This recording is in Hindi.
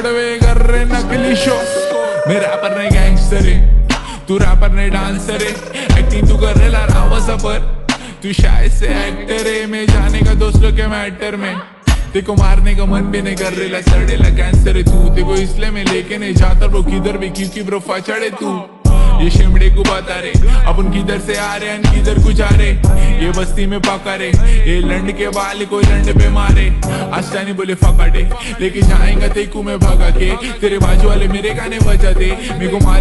छड़वे कर रहे नकली शो। मैं रैपर नहीं गैंगस्टर है, तू रैपर नहीं डांसर है। एक्टिंग तू कर रहा रावसा पर, तू शायद से एक्टर है। मैं जाने का दोस्तों के मैटर में, तेको मारने का मन भी नहीं कर रहा। सड़ेला कैंसर है तू, तेको इसलिए मैं लेके नहीं जाता ब्रो किधर भी, क्योंकि ब्रो फचड़े तू। ये शिमड़े को बता रे अपन किधर से आ रहे हैं, किधर को जा रहे। ये बस्ती में पका रे, ये लंड के वाले कोई लंड पे मारे। आस्तानी बोले फकाटे, लेके जाएंगा तेको मैं भगा के। तेरे बाजू वाले मेरे गाने बजा दे, मेरे को मालूम